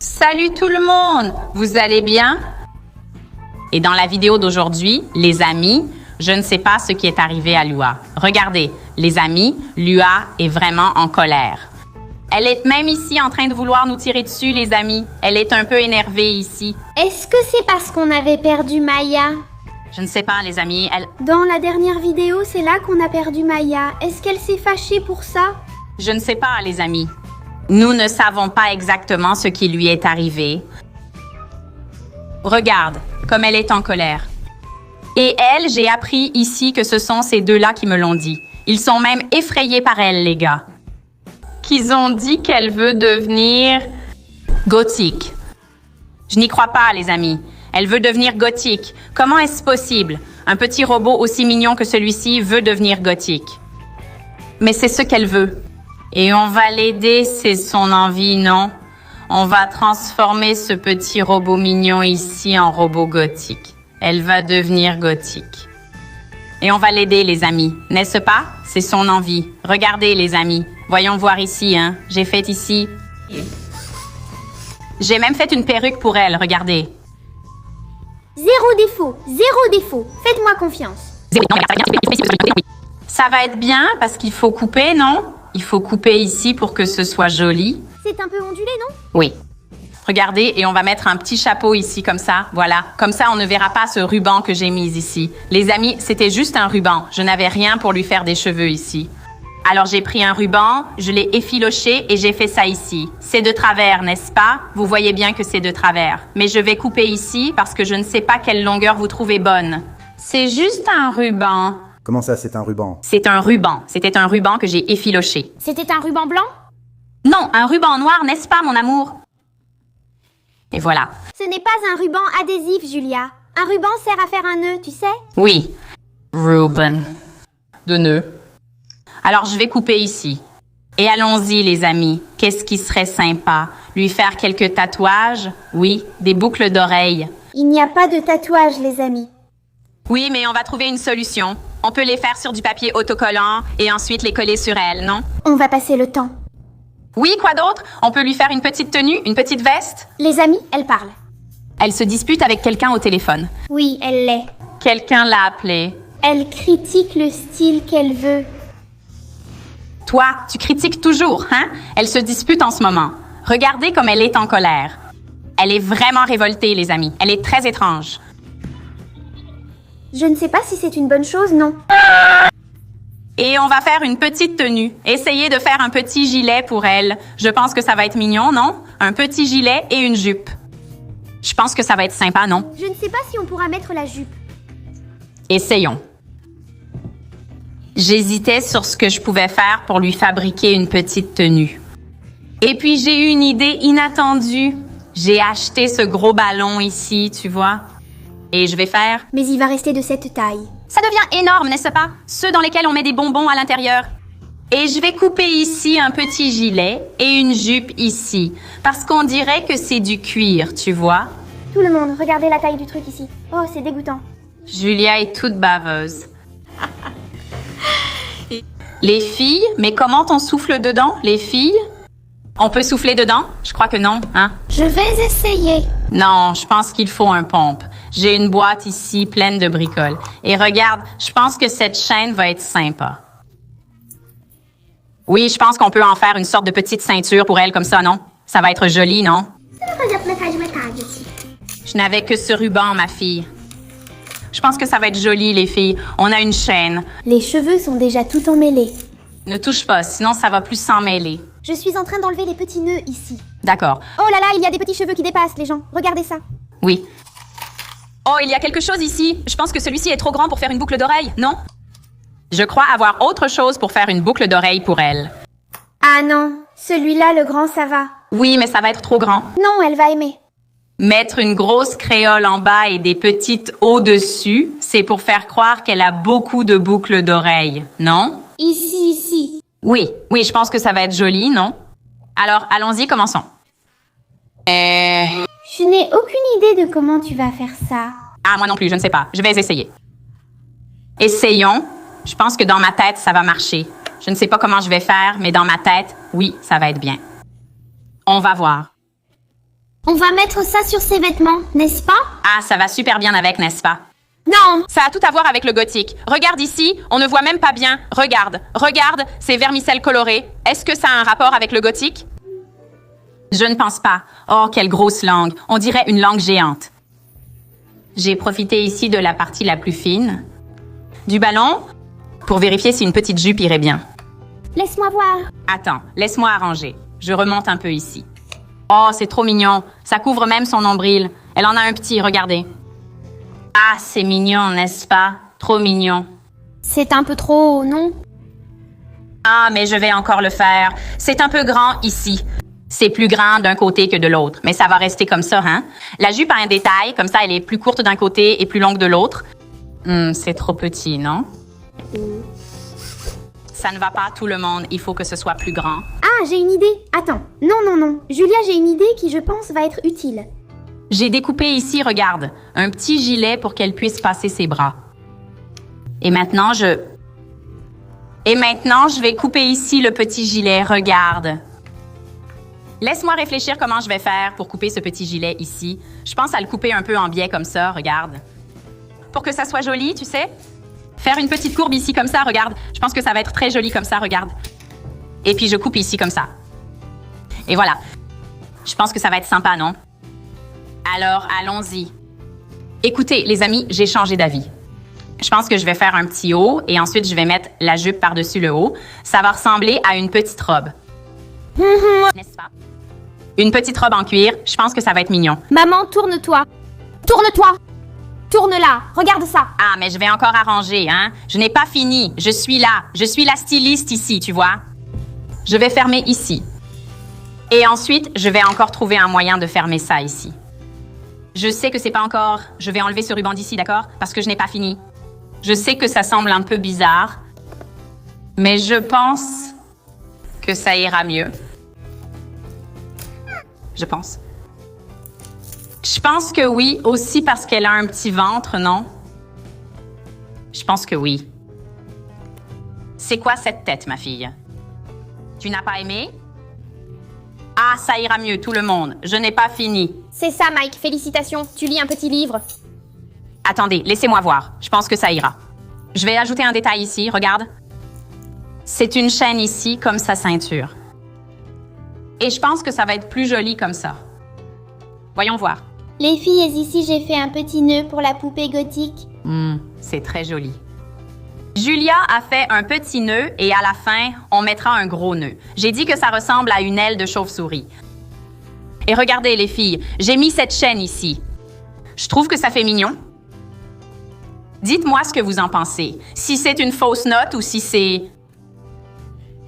Salut tout le monde, vous allez bien? Et dans la vidéo d'aujourd'hui, les amis, je ne sais pas ce qui est arrivé à Lua. Regardez, les amis, Lua est vraiment en colère. Elle est même ici en train de vouloir nous tirer dessus, les amis. Elle est un peu énervée ici. Est-ce que c'est parce qu'on avait perdu Maya? Je ne sais pas, les amis, Dans la dernière vidéo, c'est là qu'on a perdu Maya. Est-ce qu'elle s'est fâchée pour ça? Je ne sais pas, les amis. Nous ne savons pas exactement ce qui lui est arrivé. Regarde, comme elle est en colère. Et elle, j'ai appris ici que ce sont ces deux-là qui me l'ont dit. Ils sont même effrayés par elle, les gars. Qu'ils ont dit qu'elle veut devenir gothique. Je n'y crois pas, les amis. Elle veut devenir gothique. Comment est-ce possible? Un petit robot aussi mignon que celui-ci veut devenir gothique. Mais c'est ce qu'elle veut. Et on va l'aider, c'est son envie, non? On va transformer ce petit robot mignon ici en robot gothique. Elle va devenir gothique. Et on va l'aider, les amis, n'est-ce pas? C'est son envie. Regardez, les amis. Voyons voir ici, hein. J'ai fait ici. J'ai même fait une perruque pour elle, regardez. Zéro défaut. Faites-moi confiance. Ça va être bien parce qu'il faut couper, non? Il faut couper ici pour que ce soit joli. C'est un peu ondulé, non? Oui. Regardez, et on va mettre un petit chapeau ici, comme ça. Voilà. Comme ça, on ne verra pas ce ruban que j'ai mis ici. Les amis, c'était juste un ruban. Je n'avais rien pour lui faire des cheveux ici. Alors, j'ai pris un ruban, je l'ai effiloché et j'ai fait ça ici. C'est de travers, n'est-ce pas? Vous voyez bien que c'est de travers. Mais je vais couper ici parce que je ne sais pas quelle longueur vous trouvez bonne. C'est juste un ruban. Comment ça, c'est un ruban? C'est un ruban. C'était un ruban que j'ai effiloché. C'était un ruban blanc? Non, un ruban noir, n'est-ce pas, mon amour? Et voilà. Ce n'est pas un ruban adhésif, Julia. Un ruban sert à faire un nœud, tu sais? Oui. Ruban. De nœud. Alors, je vais couper ici. Et allons-y, les amis. Qu'est-ce qui serait sympa? Lui faire quelques tatouages? Oui, des boucles d'oreilles. Il n'y a pas de tatouage, les amis. Oui, mais on va trouver une solution. On peut les faire sur du papier autocollant et ensuite les coller sur elle, non? On va passer le temps. Oui, quoi d'autre? On peut lui faire une petite tenue, une petite veste? Les amis, elle parle. Elle se dispute avec quelqu'un au téléphone. Oui, elle l'est. Quelqu'un l'a appelée. Elle critique le style qu'elle veut. Toi, tu critiques toujours, hein? Elle se dispute en ce moment. Regardez comme elle est en colère. Elle est vraiment révoltée, les amis. Elle est très étrange. Je ne sais pas si c'est une bonne chose, non. Et on va faire une petite tenue. Essayez de faire un petit gilet pour elle. Je pense que ça va être mignon, non? Un petit gilet et une jupe. Je pense que ça va être sympa, non? Je ne sais pas si on pourra mettre la jupe. Essayons. J'hésitais sur ce que je pouvais faire pour lui fabriquer une petite tenue. Et puis j'ai eu une idée inattendue. J'ai acheté ce gros ballon ici, tu vois. Et je vais faire... Mais il va rester de cette taille. Ça devient énorme, n'est-ce pas? Ceux dans lesquels on met des bonbons à l'intérieur. Et je vais couper ici un petit gilet et une jupe ici. Parce qu'on dirait que c'est du cuir, tu vois. Tout le monde, regardez la taille du truc ici. Oh, c'est dégoûtant. Julia est toute baveuse. Les filles, mais comment on souffle dedans, les filles? On peut souffler dedans? Je crois que non, hein? Je vais essayer. Non, je pense qu'il faut un pompe. J'ai une boîte ici pleine de bricoles. Et regarde, je pense que cette chaîne va être sympa. Oui, je pense qu'on peut en faire une sorte de petite ceinture pour elle comme ça, non? Ça va être joli, non? Je n'avais que ce ruban, ma fille. Je pense que ça va être joli, les filles. On a une chaîne. Les cheveux sont déjà tout emmêlés. Ne touche pas, sinon ça va plus s'en mêler. Je suis en train d'enlever les petits nœuds ici. D'accord. Oh là là, il y a des petits cheveux qui dépassent, les gens. Regardez ça. Oui. Oh, il y a quelque chose ici. Je pense que celui-ci est trop grand pour faire une boucle d'oreille, non? Je crois avoir autre chose pour faire une boucle d'oreille pour elle. Ah non, celui-là, le grand, ça va. Oui, mais ça va être trop grand. Non, elle va aimer. Mettre une grosse créole en bas et des petites au-dessus, c'est pour faire croire qu'elle a beaucoup de boucles d'oreilles, non? Ici. Oui, je pense que ça va être joli, non? Alors, allons-y, commençons. Je n'ai aucune idée de comment tu vas faire ça. Ah, moi non plus, je ne sais pas. Je vais essayer. Essayons. Je pense que dans ma tête, ça va marcher. Je ne sais pas comment je vais faire, mais dans ma tête, oui, ça va être bien. On va voir. On va mettre ça sur ses vêtements, n'est-ce pas? Ah, ça va super bien avec, n'est-ce pas? Non! Ça a tout à voir avec le gothique. Regarde ici, on ne voit même pas bien. Regarde, regarde ces vermicelles colorées. Est-ce que ça a un rapport avec le gothique? Je ne pense pas. Oh, quelle grosse langue. On dirait une langue géante. J'ai profité ici de la partie la plus fine du ballon pour vérifier si une petite jupe irait bien. Laisse-moi voir. Attends, laisse-moi arranger. Je remonte un peu ici. Oh, c'est trop mignon. Ça couvre même son nombril. Elle en a un petit, regardez. Ah, c'est mignon, n'est-ce pas? Trop mignon. C'est un peu trop, non? Ah, mais je vais encore le faire. C'est un peu grand ici. C'est plus grand d'un côté que de l'autre, mais ça va rester comme ça, hein? La jupe a un détail, comme ça elle est plus courte d'un côté et plus longue de l'autre. C'est trop petit, non? Ça ne va pas, tout le monde. Il faut que ce soit plus grand. Ah, j'ai une idée. Attends. Non. Julia, j'ai une idée qui, je pense, va être utile. J'ai découpé ici, regarde, un petit gilet pour qu'elle puisse passer ses bras. Et maintenant, je vais couper ici le petit gilet, regarde. Laisse-moi réfléchir comment je vais faire pour couper ce petit gilet ici. Je pense à le couper un peu en biais comme ça, regarde. Pour que ça soit joli, tu sais. Faire une petite courbe ici comme ça, regarde. Je pense que ça va être très joli comme ça, regarde. Et puis je coupe ici comme ça. Et voilà. Je pense que ça va être sympa, non? Alors, allons-y. Écoutez, les amis, j'ai changé d'avis. Je pense que je vais faire un petit haut et ensuite je vais mettre la jupe par-dessus le haut. Ça va ressembler à une petite robe. N'est-ce pas? Une petite robe en cuir, je pense que ça va être mignon. Maman, tourne-toi. Tourne-toi. Tourne-la. Regarde ça. Ah, mais je vais encore arranger, hein? Je n'ai pas fini. Je suis là. Je suis la styliste ici, tu vois? Je vais fermer ici. Et ensuite, je vais encore trouver un moyen de fermer ça ici. Je sais que c'est pas encore... Je vais enlever ce ruban d'ici, d'accord? Parce que je n'ai pas fini. Je sais que ça semble un peu bizarre, mais je pense que ça ira mieux. Je pense. Je pense que oui, aussi parce qu'elle a un petit ventre, non? Je pense que oui. C'est quoi cette tête, ma fille? Tu n'as pas aimé? Ah, ça ira mieux, tout le monde. Je n'ai pas fini. C'est ça, Mike. Félicitations. Tu lis un petit livre. Attendez, laissez-moi voir. Je pense que ça ira. Je vais ajouter un détail ici, regarde. C'est une chaîne ici, comme sa ceinture. Et je pense que ça va être plus joli comme ça. Voyons voir. Les filles, ici, j'ai fait un petit nœud pour la poupée gothique. C'est très joli. Julia a fait un petit nœud et à la fin, on mettra un gros nœud. J'ai dit que ça ressemble à une aile de chauve-souris. Et regardez les filles, j'ai mis cette chaîne ici. Je trouve que ça fait mignon. Dites-moi ce que vous en pensez. Si c'est une fausse note ou si c'est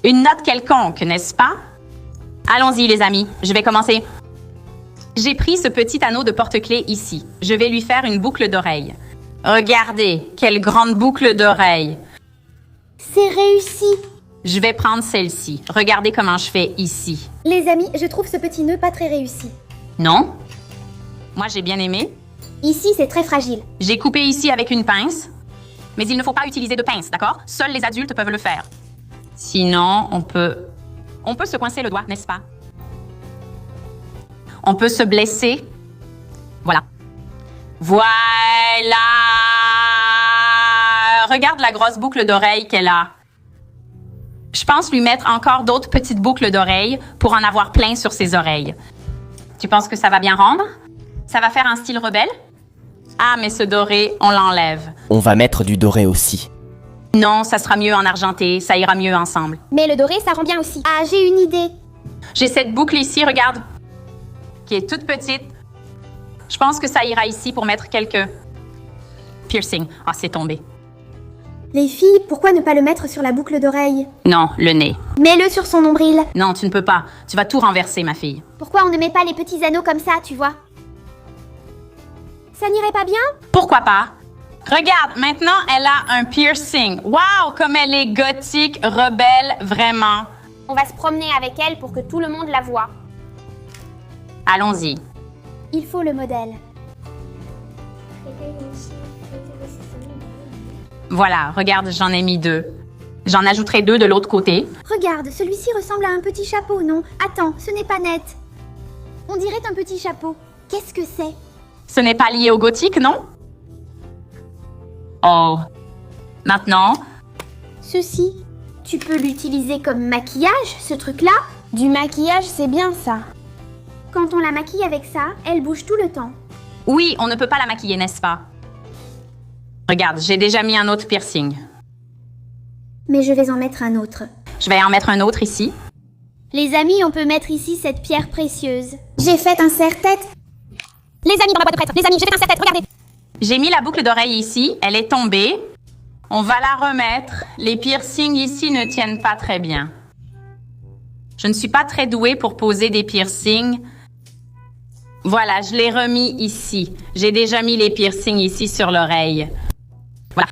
une note quelconque, n'est-ce pas? Allons-y les amis, je vais commencer. J'ai pris ce petit anneau de porte-clés ici. Je vais lui faire une boucle d'oreille. Regardez, quelle grande boucle d'oreille. C'est réussi. Je vais prendre celle-ci. Regardez comment je fais ici. Les amis, je trouve ce petit nœud pas très réussi. Non? Moi, j'ai bien aimé. Ici, c'est très fragile. J'ai coupé ici avec une pince. Mais il ne faut pas utiliser de pince, d'accord? Seuls les adultes peuvent le faire. Sinon, on peut se coincer le doigt, n'est-ce pas? On peut se blesser. Voilà. Voilà! Regarde la grosse boucle d'oreille qu'elle a. Je pense lui mettre encore d'autres petites boucles d'oreilles pour en avoir plein sur ses oreilles. Tu penses que ça va bien rendre? Ça va faire un style rebelle? Ah, mais ce doré, on l'enlève. On va mettre du doré aussi. Non, ça sera mieux en argenté, ça ira mieux ensemble. Mais le doré, ça rend bien aussi. Ah, j'ai une idée. J'ai cette boucle ici, regarde, qui est toute petite. Je pense que ça ira ici pour mettre quelques piercings. Ah, c'est tombé. Les filles, pourquoi ne pas le mettre sur la boucle d'oreille? Non, le nez. Mets-le sur son nombril. Non, tu ne peux pas. Tu vas tout renverser, ma fille. Pourquoi on ne met pas les petits anneaux comme ça, tu vois? Ça n'irait pas bien? Pourquoi pas? Regarde, maintenant, elle a un piercing. Waouh, comme elle est gothique, rebelle, vraiment. On va se promener avec elle pour que tout le monde la voie. Allons-y. Il faut le modèle. Voilà, regarde, j'en ai mis 2. J'en ajouterai 2 de l'autre côté. Regarde, celui-ci ressemble à un petit chapeau, non? Attends, ce n'est pas net. On dirait un petit chapeau. Qu'est-ce que c'est? Ce n'est pas lié au gothique, non? Oh. Maintenant, Ceci. Tu peux l'utiliser comme maquillage, ce truc-là? Du maquillage, c'est bien ça. Quand on la maquille avec ça, elle bouge tout le temps. oui, on ne peut pas la maquiller, n'est-ce pas? Regarde, j'ai déjà mis un autre piercing. Mais je vais en mettre un autre. Je vais en mettre un autre ici. Les amis, on peut mettre ici cette pierre précieuse. J'ai fait un serre-tête. Les amis dans la boîte de prêtre, les amis, j'ai fait un serre-tête, regardez. J'ai mis la boucle d'oreille ici. Elle est tombée. On va la remettre. Les piercings ici ne tiennent pas très bien. Je ne suis pas très douée pour poser des piercings. Voilà, je l'ai remis ici. J'ai déjà mis les piercings ici sur l'oreille. Voilà.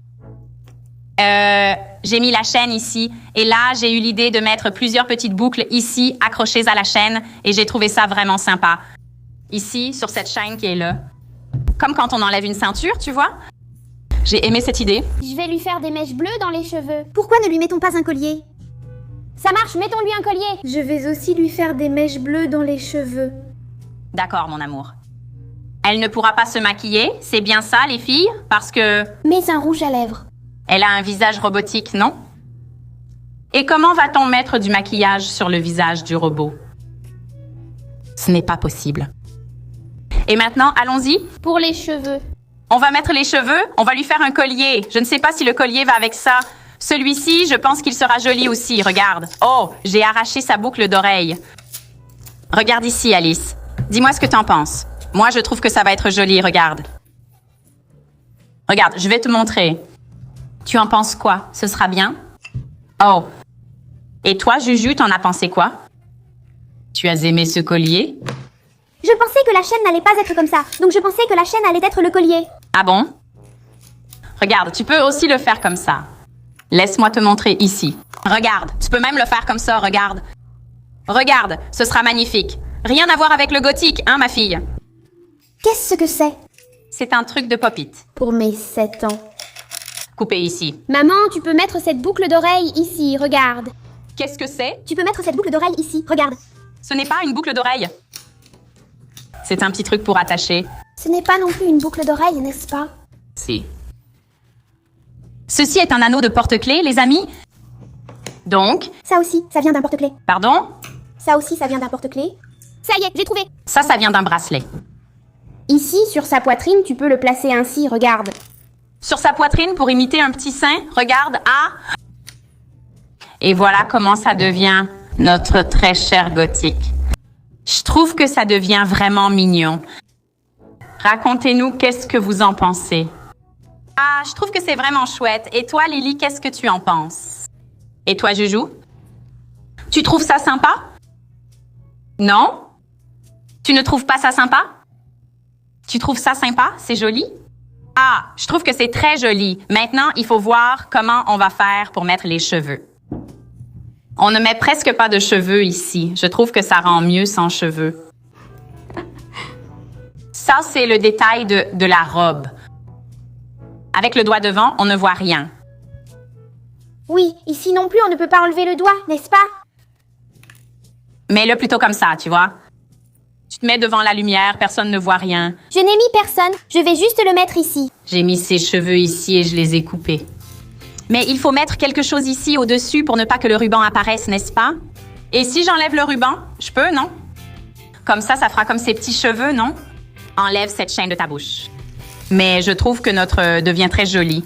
J'ai mis la chaîne ici. Et là, j'ai eu l'idée de mettre plusieurs petites boucles ici, accrochées à la chaîne. Et j'ai trouvé ça vraiment sympa. Ici, sur cette chaîne qui est là. Comme quand on enlève une ceinture, tu vois? J'ai aimé cette idée. Je vais lui faire des mèches bleues dans les cheveux. Pourquoi ne lui mettons pas un collier? Ça marche, mettons-lui un collier. Je vais aussi lui faire des mèches bleues dans les cheveux. D'accord, mon amour. Elle ne pourra pas se maquiller, c'est bien ça, les filles? Parce que Mets un rouge à lèvres. elle a un visage robotique, non? Et comment va-t-on mettre du maquillage sur le visage du robot? Ce n'est pas possible. Et maintenant, allons-y. Pour les cheveux. On va mettre les cheveux, on va lui faire un collier. Je ne sais pas si le collier va avec ça. Celui-ci, je pense qu'il sera joli aussi, regarde. Oh, j'ai arraché sa boucle d'oreille. Regarde ici, Alice. Dis-moi ce que t'en penses. Moi, je trouve que ça va être joli, regarde. Regarde, je vais te montrer. Tu en penses quoi? Ce sera bien? Oh. Et toi, Juju, t'en as pensé quoi? Tu as aimé ce collier? Je pensais que la chaîne n'allait pas être comme ça. Donc je pensais que la chaîne allait être le collier. Ah bon? Regarde, tu peux aussi le faire comme ça. Laisse-moi te montrer ici. Regarde, tu peux même le faire comme ça, regarde. Regarde, ce sera magnifique. Rien à voir avec le gothique, hein, ma fille? Qu'est-ce que c'est? C'est un truc de pop-it. Pour mes 7 ans. Coupé ici. Maman, tu peux mettre cette boucle d'oreille ici, regarde. Qu'est-ce que c'est? Tu peux mettre cette boucle d'oreille ici, regarde. Ce n'est pas une boucle d'oreille. C'est un petit truc pour attacher. Ce n'est pas non plus une boucle d'oreille, n'est-ce pas? Si. Ceci est un anneau de porte-clés, les amis. Donc, Ça aussi, ça vient d'un porte-clés. pardon? Ça aussi, ça vient d'un porte-clés. Ça y est, j'ai trouvé. Ça vient d'un bracelet. Ici, sur sa poitrine, tu peux le placer ainsi, regarde. Sur sa poitrine pour imiter un petit sein, regarde, ah! Et voilà comment ça devient notre très cher gothique. Je trouve que ça devient vraiment mignon. Racontez-nous qu'est-ce que vous en pensez. Ah, je trouve que c'est vraiment chouette. Et toi, Lily, qu'est-ce que tu en penses? Et toi, Juju? Tu trouves ça sympa? Non? Tu ne trouves pas ça sympa? Tu trouves ça sympa? C'est joli? Ah, je trouve que c'est très joli. Maintenant, il faut voir comment on va faire pour mettre les cheveux. On ne met presque pas de cheveux ici. Je trouve que ça rend mieux sans cheveux. Ça, c'est le détail de la robe. Avec le doigt devant, on ne voit rien. Oui, ici non plus, on ne peut pas enlever le doigt, n'est-ce pas? Mets-le plutôt comme ça, tu vois. Tu te mets devant la lumière, personne ne voit rien. Je n'ai mis personne, je vais juste le mettre ici. J'ai mis ses cheveux ici et je les ai coupés. Mais il faut mettre quelque chose ici au-dessus pour ne pas que le ruban apparaisse, n'est-ce pas? Et si j'enlève le ruban, je peux, non? Comme ça fera comme ses petits cheveux, non? Enlève cette chaîne de ta bouche. Mais je trouve que notre devient très joli.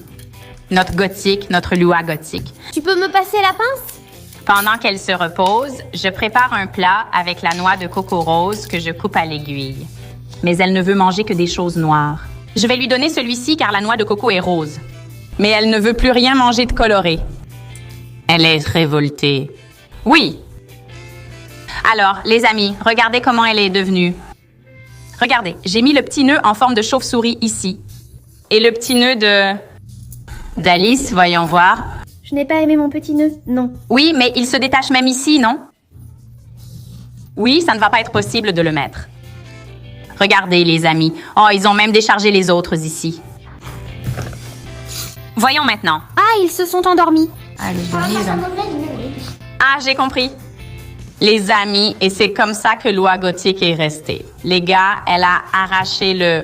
Notre gothique, notre Lua gothique. Tu peux me passer la pince? Pendant qu'elle se repose, je prépare un plat avec la noix de coco rose que je coupe à l'aiguille. Mais elle ne veut manger que des choses noires. Je vais lui donner celui-ci car la noix de coco est rose. Mais elle ne veut plus rien manger de coloré. Elle est révoltée. Oui. Alors, les amis, regardez comment elle est devenue. Regardez, j'ai mis le petit nœud en forme de chauve-souris ici. Et le petit nœud d'Alice, voyons voir. Je n'ai pas aimé mon petit nœud, non. Oui, mais il se détache même ici, non? Oui, ça ne va pas être possible de le mettre. Regardez, les amis. Oh, ils ont même déchargé les autres ici. Voyons maintenant. Ah, ils se sont endormis. Ah, j'ai compris. Les amis, et c'est comme ça que Loi Gothique est restée. Les gars, elle a arraché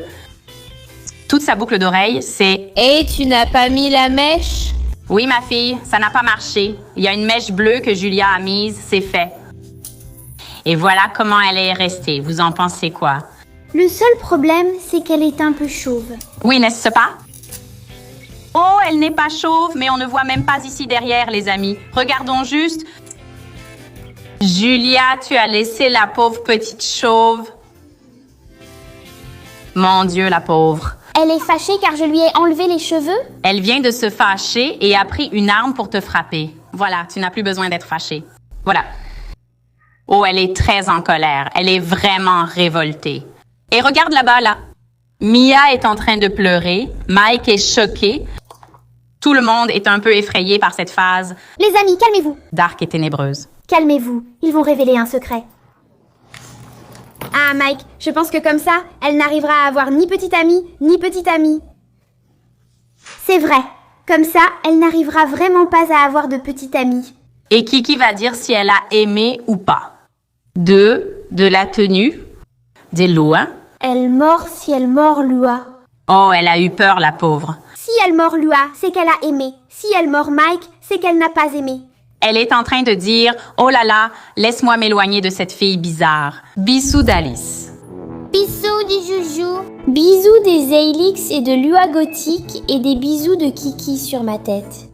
toute sa boucle d'oreille, c'est... Et tu n'as pas mis la mèche? Oui, ma fille, ça n'a pas marché. Il y a une mèche bleue que Julia a mise, c'est fait. Et voilà comment elle est restée. Vous en pensez quoi? Le seul problème, c'est qu'elle est un peu chauve. Oui, n'est-ce pas? Oh, elle n'est pas chauve, mais on ne voit même pas ici derrière, les amis. Regardons juste. Julia, tu as laissé la pauvre petite chauve. Mon Dieu, la pauvre. Elle est fâchée car je lui ai enlevé les cheveux? Elle vient de se fâcher et a pris une arme pour te frapper. Voilà, tu n'as plus besoin d'être fâchée. Voilà. Oh, elle est très en colère. Elle est vraiment révoltée. Et regarde là-bas, là. Mia est en train de pleurer. Mike est choqué. Tout le monde est un peu effrayé par cette phase Les amis, calmez-vous. dark et ténébreuse. Calmez-vous, ils vont révéler un secret. Ah Mike, je pense que comme ça, elle n'arrivera à avoir ni petite amie, ni petite amie. C'est vrai. Comme ça, elle n'arrivera vraiment pas à avoir de petite amie. Et Kiki va dire si elle a aimé ou pas. De la tenue, des lois. Elle mord si elle mord Lua. Oh, elle a eu peur, la pauvre. Si elle mord Lua, c'est qu'elle a aimé. Si elle mord Mike, c'est qu'elle n'a pas aimé. Elle est en train de dire « Oh là là, laisse-moi m'éloigner de cette fille bizarre. » Bisous d'Alice. Bisous du joujou. Bisous des Aelix et de Lua Gothique et des bisous de Kiki sur ma tête.